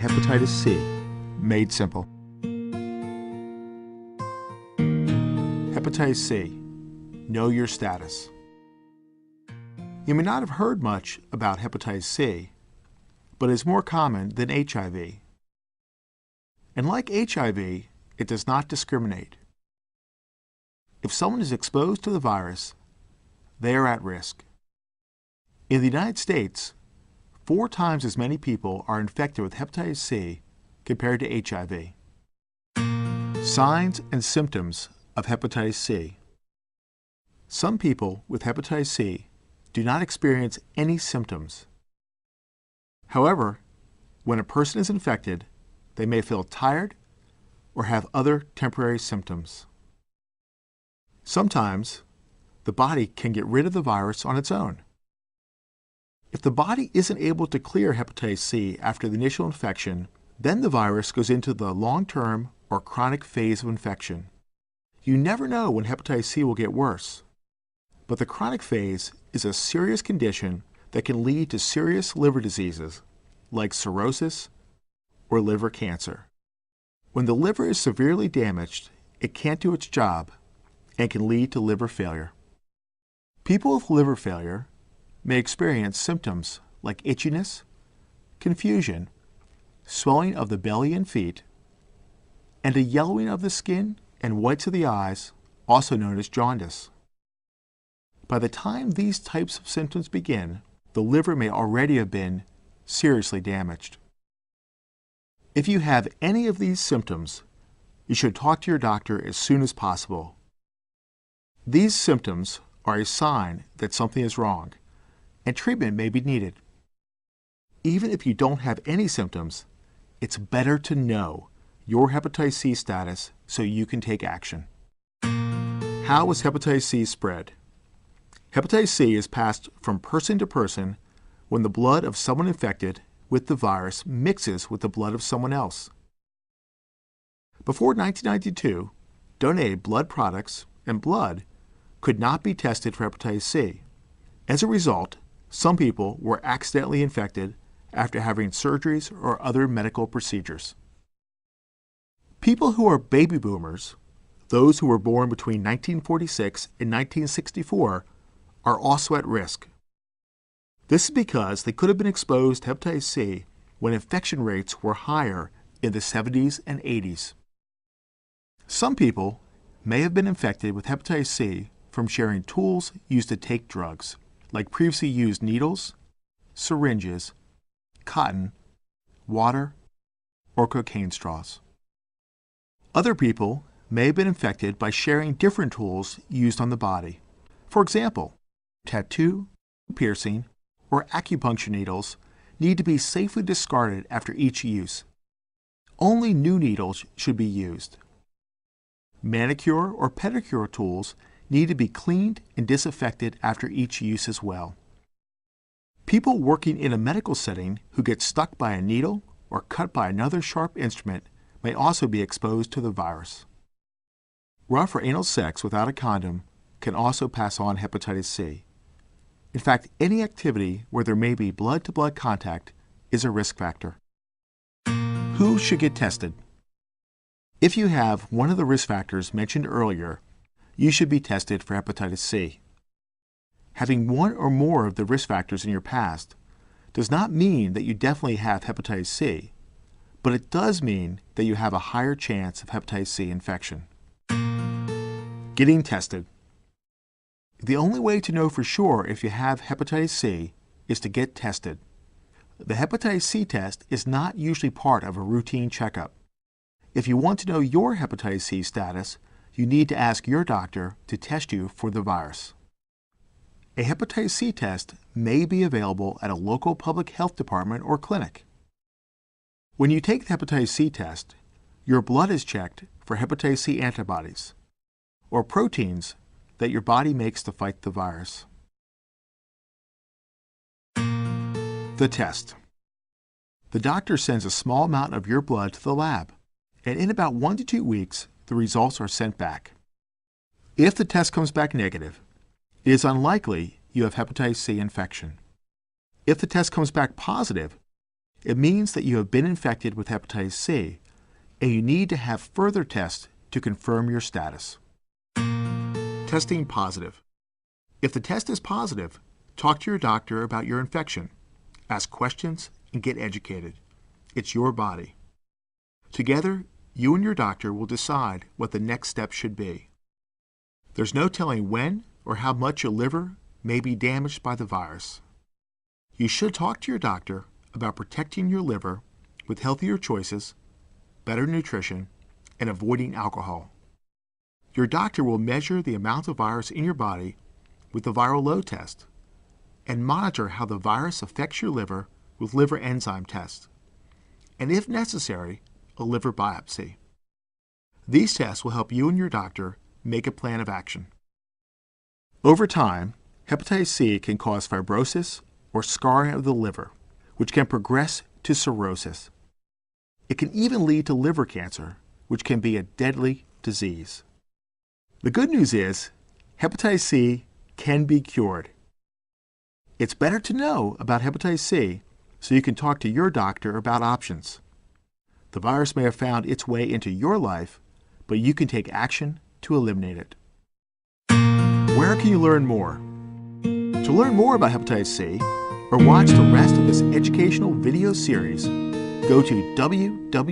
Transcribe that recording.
Hepatitis C, made simple. Hepatitis C, know your status. You may not have heard much about hepatitis C, but it is more common than HIV. And like HIV, it does not discriminate. If someone is exposed to the virus, they are at risk. In the United States, 4 times as many people are infected with hepatitis C compared to HIV. Signs and symptoms of hepatitis C. Some people with hepatitis C do not experience any symptoms. However, when a person is infected, they may feel tired or have other temporary symptoms. Sometimes, the body can get rid of the virus on its own. If the body isn't able to clear hepatitis C after the initial infection, then the virus goes into the long-term or chronic phase of infection. You never know when hepatitis C will get worse, but the chronic phase is a serious condition that can lead to serious liver diseases like cirrhosis or liver cancer. When the liver is severely damaged, it can't do its job and can lead to liver failure. People with liver failure may experience symptoms like itchiness, confusion, swelling of the belly and feet, and a yellowing of the skin and whites of the eyes, also known as jaundice. By the time these types of symptoms begin, the liver may already have been seriously damaged. If you have any of these symptoms, you should talk to your doctor as soon as possible. These symptoms are a sign that something is wrong, and treatment may be needed. Even if you don't have any symptoms, it's better to know your hepatitis C status so you can take action. How is hepatitis C spread? Hepatitis C is passed from person to person when the blood of someone infected with the virus mixes with the blood of someone else. Before 1992, donated blood products and blood could not be tested for hepatitis C. As a result, some people were accidentally infected after having surgeries or other medical procedures. People who are baby boomers, those who were born between 1946 and 1964, are also at risk. This is because they could have been exposed to hepatitis C when infection rates were higher in the 70s and 80s. Some people may have been infected with hepatitis C from sharing tools used to take drugs, like previously used needles, syringes, cotton, water, or cocaine straws. Other people may have been infected by sharing different tools used on the body. For example, tattoo, piercing, or acupuncture needles need to be safely discarded after each use. Only new needles should be used. Manicure or pedicure tools need to be cleaned and disinfected after each use as well. People working in a medical setting who get stuck by a needle or cut by another sharp instrument may also be exposed to the virus. Rough or anal sex without a condom can also pass on hepatitis C. In fact, any activity where there may be blood-to-blood contact is a risk factor. Who should get tested? If you have one of the risk factors mentioned earlier, you should be tested for hepatitis C. Having one or more of the risk factors in your past does not mean that you definitely have hepatitis C, but it does mean that you have a higher chance of hepatitis C infection. Getting tested. The only way to know for sure if you have hepatitis C is to get tested. The hepatitis C test is not usually part of a routine checkup. If you want to know your hepatitis C status, you need to ask your doctor to test you for the virus. A hepatitis C test may be available at a local public health department or clinic. When you take the hepatitis C test, your blood is checked for hepatitis C antibodies, or proteins that your body makes to fight the virus. The test. The doctor sends a small amount of your blood to the lab, and in about 1 to 2 weeks, the results are sent back. If the test comes back negative, it is unlikely you have hepatitis C infection. If the test comes back positive, it means that you have been infected with hepatitis C, and you need to have further tests to confirm your status. Testing positive. If the test is positive, talk to your doctor about your infection. Ask questions and get educated. It's your body. Together, you and your doctor will decide what the next step should be. There's no telling when or how much your liver may be damaged by the virus. You should talk to your doctor about protecting your liver with healthier choices, better nutrition, and avoiding alcohol. Your doctor will measure the amount of virus in your body with the viral load test and monitor how the virus affects your liver with liver enzyme tests, and if necessary, a liver biopsy. These tests will help you and your doctor make a plan of action. Over time, hepatitis C can cause fibrosis or scarring of the liver, which can progress to cirrhosis. It can even lead to liver cancer, which can be a deadly disease. The good news is, hepatitis C can be cured. It's better to know about hepatitis C so you can talk to your doctor about options. The virus may have found its way into your life, but you can take action to eliminate it. Where can you learn more? To learn more about hepatitis C or watch the rest of this educational video series, go to www.hepc.tv.